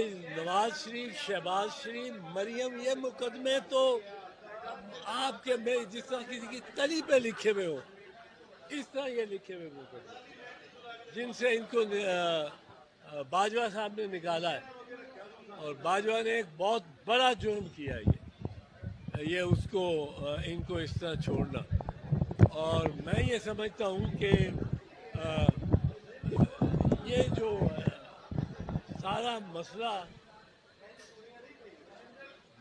نواز شریف، شہباز شریف، مریم، یہ مقدمے تو آپ کے میں جس طرح کسی کی تلی پہ لکھے ہوئے ہو اس طرح یہ لکھے ہوئے مقدمے جن سے ان کو باجوہ صاحب نے نکالا ہے، اور باجوہ نے ایک بہت بڑا جرم کیا ہے یہ اس کو ان کو اس طرح چھوڑنا. اور میں یہ سمجھتا ہوں کہ یہ جو سارا مسئلہ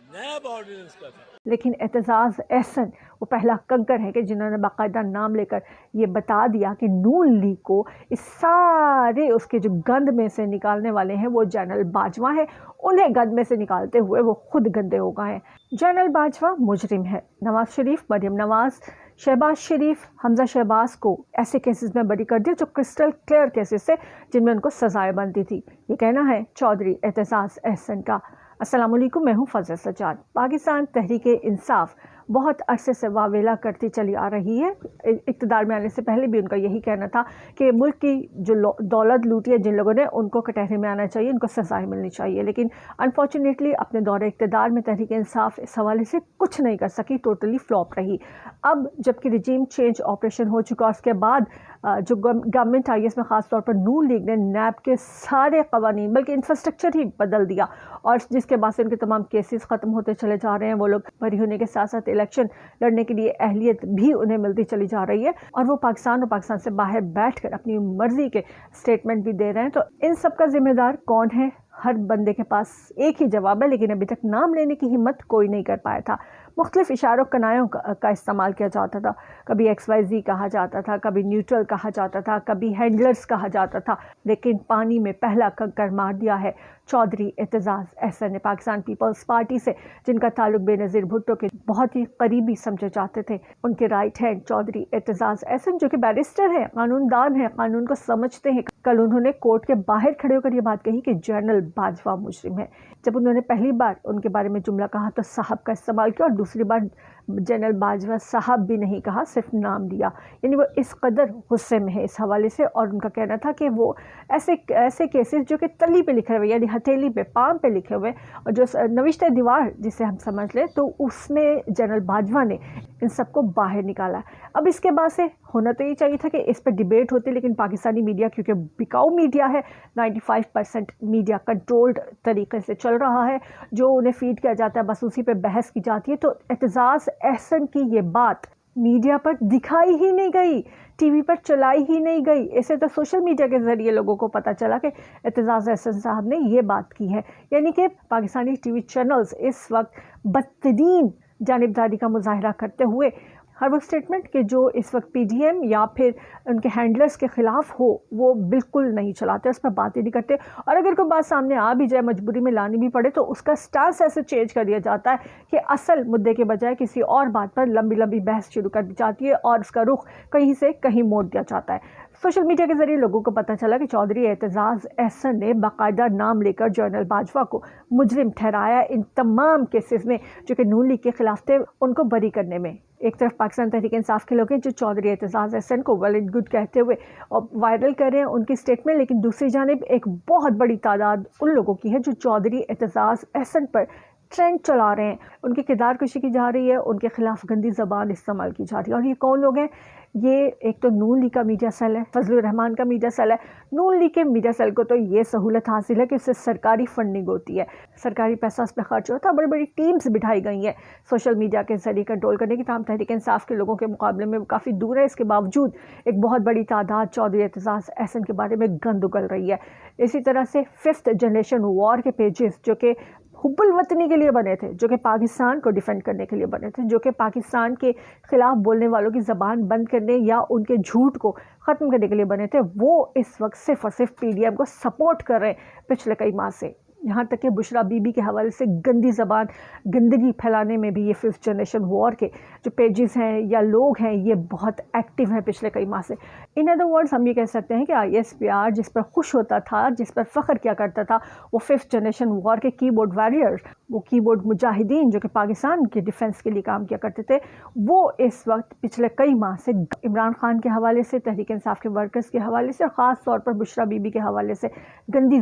نیب آرڈیننس کا تھا. لیکن اعتزاز احسن وہ پہلا کنکر ہے کہ جنہوں نے باقاعدہ نام لے کر یہ بتا دیا کہ نون لیگ کو اس سارے اس کے جو گند میں سے نکالنے والے ہیں وہ جنرل باجوہ ہے. انہیں گند میں سے نکالتے ہوئے وہ خود گندے ہو گئے ہیں. جنرل باجوہ مجرم ہے. نواز شریف، مریم نواز، شہباز شریف، حمزہ شہباز کو ایسے کیسز میں بری کر دیا جو کرسٹل کلیئر کیسز سے جن میں ان کو سزائیں بنتی تھی. یہ کہنا ہے چودھری اعتزاز احسن کا. السلام علیکم، میں ہوں فضل سجاد. پاکستان تحریک انصاف بہت عرصے سے واویلا کرتی چلی آ رہی ہے. اقتدار میں آنے سے پہلے بھی ان کا یہی کہنا تھا کہ ملک کی جو دولت لوٹی ہے جن لوگوں نے، ان کو کٹہرے میں آنا چاہیے، ان کو سزائیں ملنی چاہیے. لیکن انفارچونیٹلی اپنے دور اقتدار میں تحریک انصاف اس حوالے سے کچھ نہیں کر سکی، ٹوٹلی فلاپ رہی. اب جبکہ رجیم چینج آپریشن ہو چکا، اس کے بعد جو گورنمنٹ آئی، اس میں خاص طور پر نون لیگ نے نیب کے سارے قوانین بلکہ انفراسٹرکچر ہی بدل دیا، اور جس کے بعد سے ان کے تمام کیسز ختم ہوتے چلے جا رہے ہیں. وہ لوگ بری ہونے کے ساتھ ساتھ الیکشن لڑنے کے لیے اہلیت بھی انہیں ملتی چلی جا رہی ہے، اور وہ پاکستان سے باہر بیٹھ کر اپنی مرضی کے اسٹیٹمنٹ بھی دے رہے ہیں. تو ان سب کا ذمہ دار کون ہے؟ ہر بندے کے پاس ایک ہی جواب ہے، لیکن ابھی تک نام لینے کی ہمت کوئی نہیں کر پایا تھا. مختلف اشاروں کنایوں کا استعمال کیا جاتا تھا. کبھی XYZ کہا جاتا تھا، کبھی نیوٹرل کہا جاتا تھا، کبھی ہینڈلرز کہا جاتا تھا. لیکن پانی میں پہلا کنکر مار دیا ہے چودھری اعتزاز احسن نے. پاکستان پیپلز پارٹی سے جن کا تعلق بے نظیر بھٹو کے بہت ہی قریبی سمجھے جاتے تھے، ان کے رائٹ ہینڈ چودھری اعتزاز احسن جو کہ بیرسٹر ہیں، قانون دان ہیں، قانون کو سمجھتے ہیں. کل انہوں نے کورٹ کے باہر کھڑے ہو کر یہ بات کہی کہ جنرل باجوہ مجرم ہے. جب انہوں نے پہلی بار ان کے بارے میں جملہ کہا تو صاحب کا استعمال کیا، اور دوسری بار جنرل باجوہ صاحب بھی نہیں کہا، صرف نام دیا. یعنی وہ اس قدر غصے میں ہے اس حوالے سے. اور ان کا کہنا تھا کہ وہ ایسے کیسز جو کہ تلی پہ لکھے ہوئے، یعنی ہتھیلی پہ، پام پہ لکھے ہوئے، اور جو نوشتہ دیوار جسے ہم سمجھ لیں، تو اس میں جنرل باجوہ نے ان سب کو باہر نکالا. اب اس کے بعد سے ہونا تو یہ چاہیے تھا کہ اس پہ ڈیبیٹ ہوتی، لیکن پاکستانی میڈیا کیونکہ بکاؤ میڈیا ہے، 95% میڈیا کنٹرولڈ طریقے سے چل رہا ہے، جو انہیں فیڈ کیا جاتا ہے بس اسی پہ بحث کی جاتی ہے. تو اعتزاز احسن کی یہ بات میڈیا پر دکھائی ہی نہیں گئی، ٹی وی پر چلائی ہی نہیں گئی. اسے تو سوشل میڈیا کے ذریعے لوگوں کو پتہ چلا کہ اعتزاز احسن صاحب نے یہ بات کی ہے. یعنی کہ پاکستانی ٹی وی چینلز اس وقت بدترین جانبداری کا مظاہرہ کرتے ہوئے ہر وہ اسٹیٹمنٹ کہ جو اس وقت پی ڈی ایم یا پھر ان کے ہینڈلرز کے خلاف ہو وہ بالکل نہیں چلاتے، اس پر بات ہی نہیں کرتے. اور اگر کوئی بات سامنے آ بھی جائے، مجبوری میں لانی بھی پڑے، تو اس کا سٹانس ایسے چینج کر دیا جاتا ہے کہ اصل مدعے کے بجائے کسی اور بات پر لمبی لمبی بحث شروع کر دی جاتی ہے، اور اس کا رخ کہیں سے کہیں موڑ دیا جاتا ہے. سوشل میڈیا کے ذریعے لوگوں کو پتہ چلا کہ چودھری اعتزاز احسن نے باقاعدہ نام لے کر جنرل باجوہ کو مجرم ٹھہرایا ان تمام کیسز میں جو کہ نون لیگ کے خلاف تھے، ان کو بری کرنے میں. ایک طرف پاکستان تحریک انصاف کے لوگ ہیں جو چودھری اعتزاز احسن کو ویل اینڈ گڈ کہتے ہوئے وائرل کر رہے ہیں ان کی اسٹیٹمنٹ، لیکن دوسری جانب ایک بہت بڑی تعداد ان لوگوں کی ہے جو چودھری اعتزاز احسن پر ٹرینڈ چلا رہے ہیں، ان کی کردار کشی کی جا رہی ہے، ان کے خلاف گندی زبان استعمال کی جا رہی ہے. اور یہ کون لوگ ہیں؟ یہ ایک تو نون لیگ کا میڈیا سیل ہے، فضل الرحمان کا میڈیا سیل ہے. نون لیگ کے میڈیا سیل کو تو یہ سہولت حاصل ہے کہ اس سے سرکاری فنڈنگ ہوتی ہے، سرکاری پیسہ اس پہ خرچ ہوتا ہے، بڑی بڑی ٹیمز بٹھائی گئی ہیں سوشل میڈیا کے ذریعے کنٹرول کرنے کی. تاہم تحریک انصاف کے لوگوں کے مقابلے میں کافی دور ہے. اس کے باوجود ایک بہت بڑی تعداد چودھری اعتزاز احسن کے بارے میں گند اگل رہی ہے. اسی طرح سے 5th جنریشن وار کے پیجز جو کہ حب الوطنی کے لیے بنے تھے، جو کہ پاکستان کو ڈیفینڈ کرنے کے لیے بنے تھے، جو کہ پاکستان کے خلاف بولنے والوں کی زبان بند کرنے یا ان کے جھوٹ کو ختم کرنے کے لیے بنے تھے، وہ اس وقت صرف اور صرف پی ڈی ایم کو سپورٹ کر رہے ہیں پچھلے کئی ماہ سے. یہاں تک کہ بشرا بی بی کے حوالے سے گندی زبان، گندگی پھیلانے میں بھی یہ 5th جنریشن وار کے جو پیجز ہیں یا لوگ ہیں یہ بہت ایکٹیو ہیں پچھلے کئی ماہ سے. ان ادر ورڈز ہم یہ کہہ سکتے ہیں کہ ISPR جس پر خوش ہوتا تھا، جس پر فخر کیا کرتا تھا، وہ 5th جنریشن وار کے کی بورڈ ویریئر، وہ کی بورڈ مجاہدین جو کہ پاکستان کے ڈیفنس کے لیے کام کیا کرتے تھے، وہ اس وقت پچھلے کئی ماہ سے عمران خان کے حوالے سے، تحریک انصاف کے ورکرز کے حوالے سے، اور خاص طور پر بشرا بی بی کے حوالے سے گندی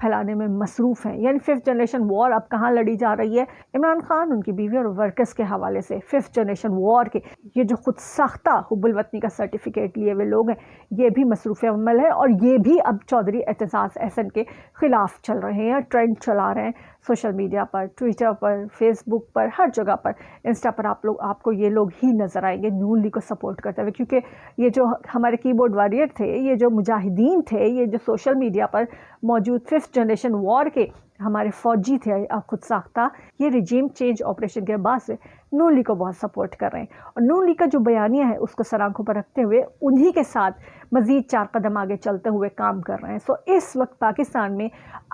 پھیلانے میں مصروف ہیں. یعنی 5th جنریشن وار اب کہاں لڑی جا رہی ہے؟ عمران خان ان کی بیوی اور ورکرز کے حوالے سے 5th جنریشن وار کے یہ جو خود ساختہ حب الوطنی کا سرٹیفکیٹ لیے ہوئے لوگ ہیں یہ بھی مصروف عمل ہے، اور یہ بھی اب چودھری اعتزاز احسن کے خلاف چل رہے ہیں، ٹرینڈ چلا رہے ہیں سوشل میڈیا پر، ٹویٹر پر، فیس بک پر، ہر جگہ پر، انسٹا پر آپ کو یہ لوگ ہی نظر آئیں گے نون لیگ کو سپورٹ کرتے ہوئے. کیونکہ یہ جو ہمارے کی بورڈ وارئر تھے، یہ جو مجاہدین تھے، یہ جو سوشل میڈیا پر موجود 5th جنریشن وار کے ہمارے فوجی تھے خود ساختہ، یہ رجیم چینج آپریشن کے بعد سے نون لیگ کو بہت سپورٹ کر رہے ہیں، اور نون لیگ کا جو بیانیہ ہے اس کو سر آنکھوں پر رکھتے ہوئے انہی کے ساتھ مزید 4 قدم آگے چلتے ہوئے کام کر رہے ہیں. سو اس وقت پاکستان میں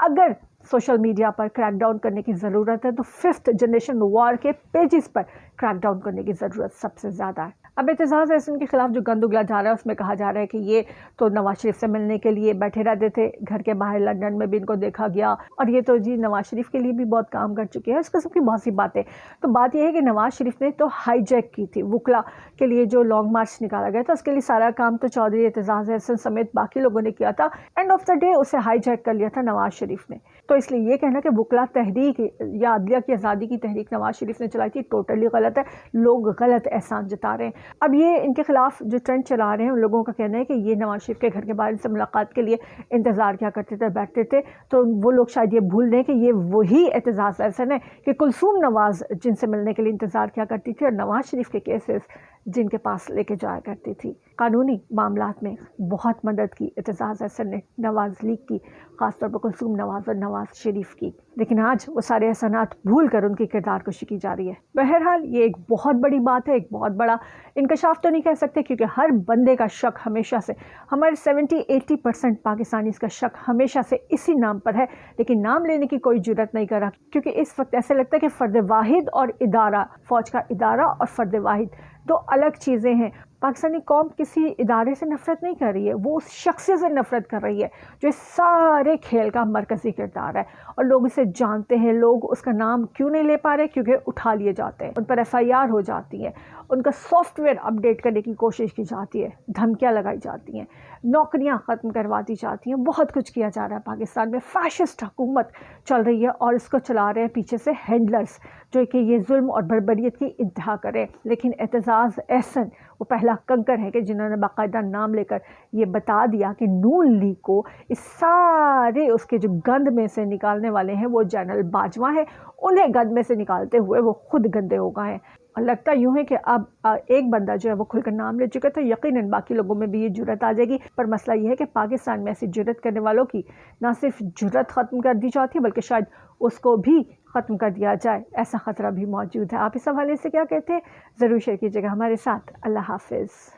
اگر سوشل میڈیا پر کریک ڈاؤن کرنے کی ضرورت ہے تو 5th جنریشن وار کے پیجز پر کریک ڈاؤن کرنے کی ضرورت سب سے زیادہ ہے. اب اعتزاز احسن کے خلاف جو گند اگلا جا رہا ہے اس میں کہا جا رہا ہے کہ یہ تو نواز شریف سے ملنے کے لیے بیٹھے رہتے تھے گھر کے باہر، لندن میں بھی ان کو دیکھا گیا، اور یہ تو جی نواز شریف کے لیے بھی بہت کام کر چکے ہیں، اس قسم کی بہت سی باتیں. تو بات یہ ہے کہ نواز شریف نے تو ہائی جیک کی تھی وکلا کے لیے جو لانگ مارچ نکالا گیا تھا، اس کے لیے سارا کام تو چودھری اعتزاز احسن سمیت باقی لوگوں نے کیا تھا. اینڈ آف دا ڈے اسے ہائی جیک کر لیا تھا نواز شریف نے. تو اس لیے یہ کہنا کہ وکلا تحریک یا عدلیہ کی آزادی کی تحریک نواز شریف نے چلائی تھی ٹوٹلی غلط ہے. لوگ غلط احسان جتا رہے ہیں. اب یہ ان کے خلاف جو ٹرینڈ چلا رہے ہیں ان لوگوں کا کہنا ہے کہ یہ نواز شریف کے گھر کے باہر سے ملاقات کے لیے انتظار کیا کرتے تھے، بیٹھتے تھے. تو وہ لوگ شاید یہ بھول رہے ہیں کہ یہ وہی اعتزاز احسن ہے کہ کلثوم نواز جن سے ملنے کے لیے انتظار کیا کرتی تھی، اور نواز شریف کے کیسز جن کے پاس لے کے جایا کرتی تھی. قانونی معاملات میں بہت مدد کی اعتزاز احسن نے نواز لیگ کی، خاص طور پر کلثوم نواز اور نواز شریف کی. لیکن آج وہ سارے احسانات بھول کر ان کی کردار کشی کی جا رہی ہے. بہرحال یہ ایک بہت بڑی بات ہے، ایک بہت بڑا انکشاف تو نہیں کہہ سکتے، کیونکہ ہر بندے کا شک ہمیشہ سے، ہمارے 70-80% پاکستانی اس کا شک ہمیشہ سے اسی نام پر ہے، لیکن نام لینے کی کوئی جرت نہیں کر رہا. کیونکہ اس وقت ایسے لگتا ہے کہ فرد واحد اور ادارہ، فوج کا ادارہ اور فرد واحد دو الگ چیزیں ہیں. پاکستانی قوم کسی ادارے سے نفرت نہیں کر رہی ہے، وہ اس شخص سے نفرت کر رہی ہے جو اس سارے کھیل کا مرکزی کردار ہے، اور لوگ اسے جانتے ہیں. لوگ اس کا نام کیوں نہیں لے پا رہے؟ کیونکہ اٹھا لیے جاتے ہیں، ان پر FIR ہو جاتی ہے، ان کا سافٹ ویئر اپڈیٹ کرنے کی کوشش کی جاتی ہے، دھمکیاں لگائی جاتی ہیں، نوکریاں ختم کروا دی جاتی ہیں. بہت کچھ کیا جا رہا ہے پاکستان میں. فیشسٹ حکومت چل رہی ہے اور اس کو چلا رہے ہیں پیچھے سے ہینڈلرز جو کہ یہ ظلم اور بربریت کی انتہا کرے. لیکن اعتزاز احسن وہ پہلا کنکر ہے کہ جنہوں نے باقاعدہ نام لے کر یہ بتا دیا کہ نون لیگ کو اس سارے اس کے جو گند میں سے نکالنے والے ہیں وہ جنرل باجوہ ہیں. انہیں گند میں سے نکالتے ہوئے وہ خود گندے ہو گئے ہیں. اور لگتا یوں ہے کہ اب ایک بندہ جو ہے وہ کھل کر نام لے چکا تھا، یقیناً باقی لوگوں میں بھی یہ جرت آ جائے گی. پر مسئلہ یہ ہے کہ پاکستان میں ایسی جرت کرنے والوں کی نہ صرف جرت ختم کر دی جاتی ہے بلکہ شاید اس کو بھی ختم کر دیا جائے، ایسا خطرہ بھی موجود ہے. آپ اس حوالے سے کیا کہتے ہیں؟ ضرور شیئر کیجیے گا ہمارے ساتھ. اللہ حافظ.